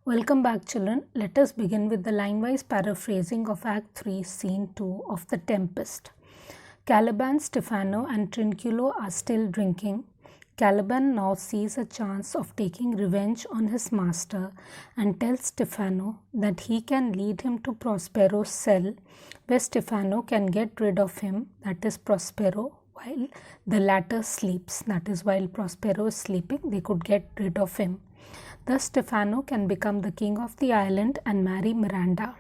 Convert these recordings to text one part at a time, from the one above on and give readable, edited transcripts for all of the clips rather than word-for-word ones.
Welcome back, children. Let us begin with the line-wise paraphrasing of Act 3, Scene 2 of The Tempest. Caliban, Stephano, and Trinculo are still drinking. Caliban now sees a chance of taking revenge on his master and tells Stephano that he can lead him to Prospero's cell, where Stephano can get rid of him, that is Prospero, while the latter sleeps. That is, while Prospero is sleeping, they could get rid of him. Thus, Stephano can become the king of the island and marry Miranda.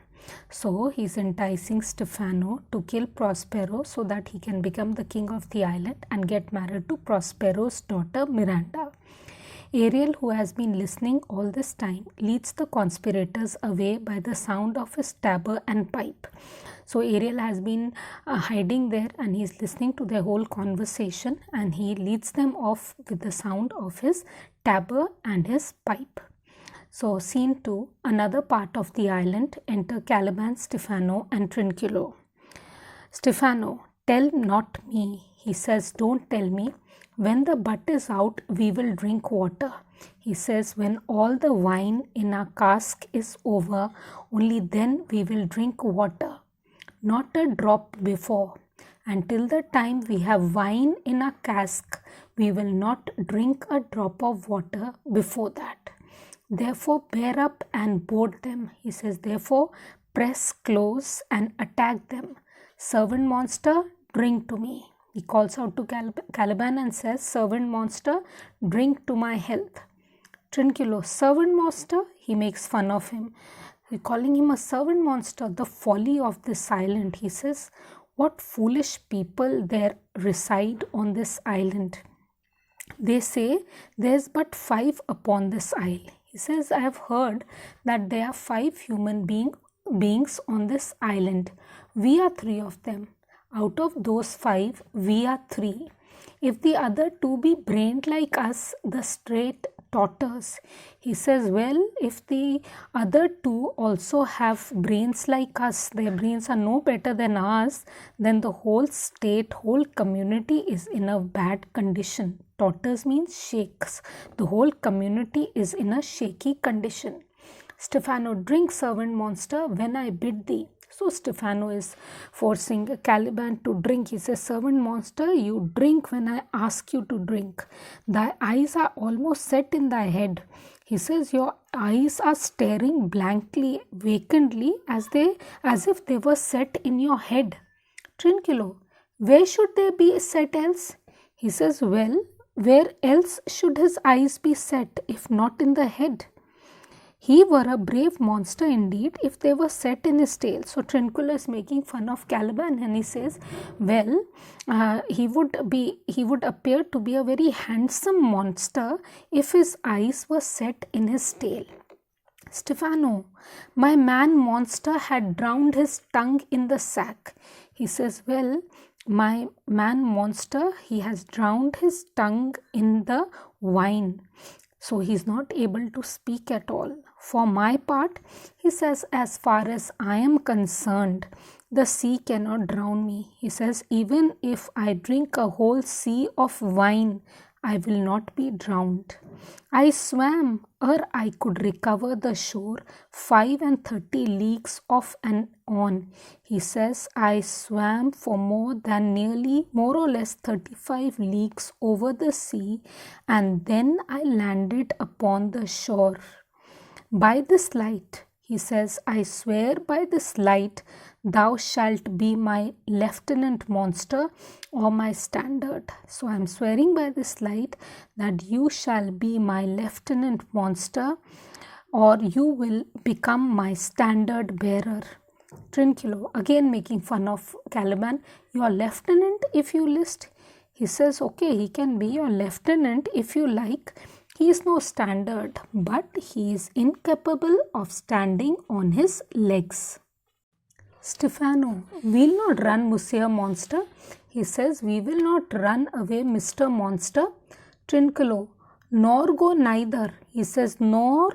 So, he is enticing Stephano to kill Prospero so that he can become the king of the island and get married to Prospero's daughter Miranda. Ariel, who has been listening all this time, leads the conspirators away by the sound of his tabor and pipe. So Ariel has been hiding there and he is listening to their whole conversation, and he leads them off with the sound of his tabor and his pipe. So scene 2, another part of the island, enter Caliban, Stephano and Trinculo. Stephano, tell not me. He says, don't tell me. When the butt is out, we will drink water. He says, when all the wine in our cask is over, only then we will drink water. Not a drop before. Until the time we have wine in our cask, we will not drink a drop of water before that. Therefore, bear up and board them. He says, therefore, press close and attack them. Servant monster, drink to me. He calls out to Caliban and says, servant monster, drink to my health. Trinculo, servant monster, he makes fun of him. He's calling him a servant monster, the folly of this island. He says, what foolish people there reside on this island. They say there's but 5 upon this isle. He says, I have heard that there are 5 human beings on this island. We are 3 of them. Out of those 5, we are 3. If the other 2 be brained like us, the straight totters. He says, well, if the other 2 also have brains like us, their brains are no better than ours, then the whole state, whole community is in a bad condition. Totters means shakes. The whole community is in a shaky condition. Stephano, drink, servant monster, when I bid thee. So Stephano is forcing Caliban to drink. He says, servant monster, you drink when I ask you to drink. Thy eyes are almost set in thy head. He says, your eyes are staring blankly, vacantly, as if they were set in your head. Trinculo, where should they be set else? He says, well, where else should his eyes be set if not in the head? He were a brave monster indeed if they were set in his tail. So Trinculo is making fun of Caliban and he says, well, he would appear to be a very handsome monster if his eyes were set in his tail. Stephano, my man monster had drowned his tongue in the sack. He says, well, my man monster, he has drowned his tongue in the wine. So he is not able to speak at all. For my part, he says, as far as I am concerned, the sea cannot drown me. He says, even if I drink a whole sea of wine, I will not be drowned. I swam ere I could recover the shore 35 leagues off and on. He says, I swam for more or less 35 leagues over the sea, and then I landed upon the shore. By this light, he says, I swear by this light, thou shalt be my lieutenant monster or my standard. So I am swearing by this light that you shall be my lieutenant monster, or you will become my standard bearer. Trinculo, again making fun of Caliban, your lieutenant if you list. He says, okay, he can be your lieutenant if you like. He is no standard, but he is incapable of standing on his legs. Stephano, we'll not run, Monsieur Monster. He says, we will not run away, Mr. Monster. Trinculo, nor go neither. He says, no,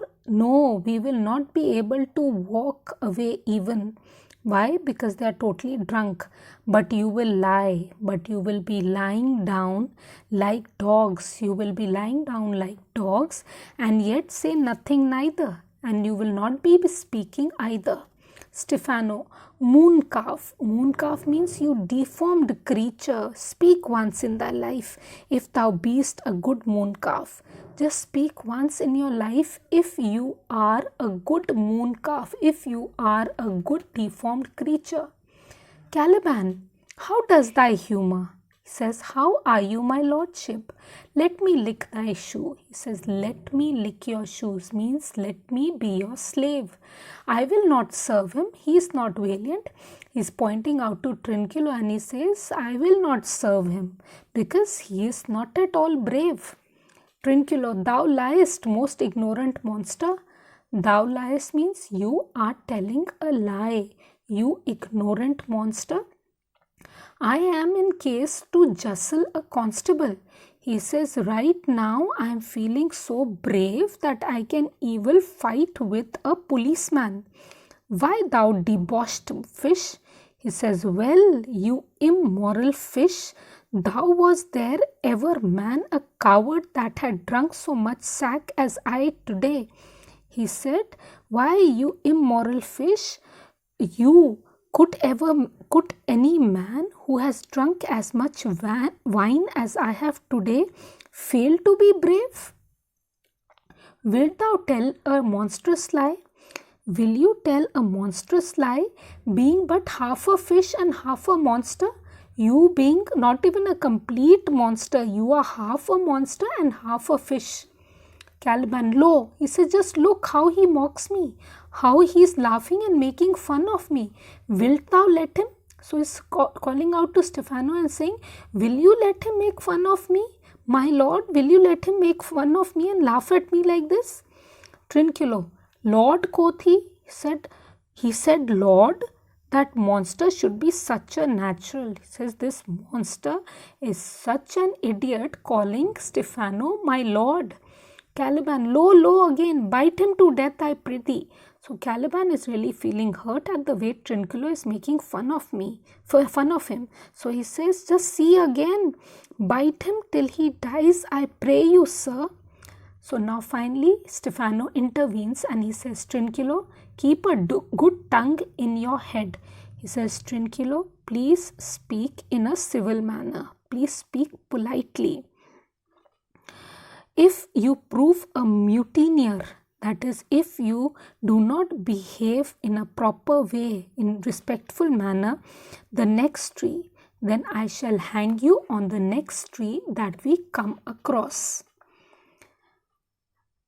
we will not be able to walk away even. Why? Because they are totally drunk. But you will lie. But you will be lying down like dogs. You will be lying down like dogs and yet say nothing neither. and you will not be speaking either. Stephano, moon calf. Moon calf means you deformed creature. Speak once in thy life, if thou beest a good moon calf. Just speak once in your life if you are a good moon calf, if you are a good deformed creature. Caliban, how does thy humour? He says, how are you, my lordship? Let me lick thy shoe. He says, let me lick your shoes means let me be your slave. I will not serve him. He is not valiant. He is pointing out to Trinculo and he says, I will not serve him because he is not at all brave. Trinculo, thou liest, most ignorant monster. Thou liest means you are telling a lie, you ignorant monster. I am in case to jostle a constable. He says, right now I am feeling so brave that I can even fight with a policeman. Why, thou debauched fish? He says, well, you immoral fish, thou was there ever man a coward that had drunk so much sack as I today? He said, why, you immoral fish, could any man who has drunk as much wine as I have today fail to be brave? Wilt thou tell a monstrous lie? Will you tell a monstrous lie, being but half a fish and half a monster? You being not even a complete monster, you are half a monster and half a fish. Caliban, lo, he says, just look how he mocks me, how he is laughing and making fun of me. Wilt thou let him? So he's calling out to Stephano and saying, will you let him make fun of me? My lord, will you let him make fun of me and laugh at me like this? Trinculo, Lord, quoth he. He said, Lord, that monster should be such a natural. He says, this monster is such an idiot calling Stephano my lord. Caliban, lo again, bite him to death, I prithee. So Caliban is really feeling hurt at the way Trinculo is making fun of him. So he says, just see again, bite him till he dies, I pray you, sir. So now finally Stephano intervenes and he says, Trinculo, keep a good tongue in your head. He says, Trinculo, please speak in a civil manner. Please speak politely. If you prove a mutineer, that is, if you do not behave in a proper way, in respectful manner, the next tree, then I shall hang you on the next tree that we come across.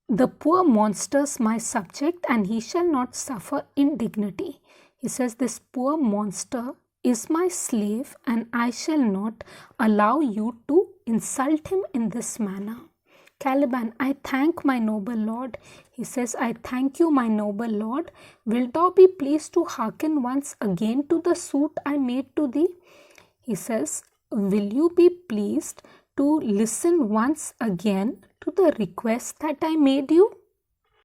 The poor monster's my subject and he shall not suffer indignity. He says, this poor monster is my slave and I shall not allow you to insult him in this manner. Caliban, I thank my noble lord. He says, I thank you, my noble lord. Wilt thou be pleased to hearken once again to the suit I made to thee? He says, will you be pleased to listen once again to the request that I made you?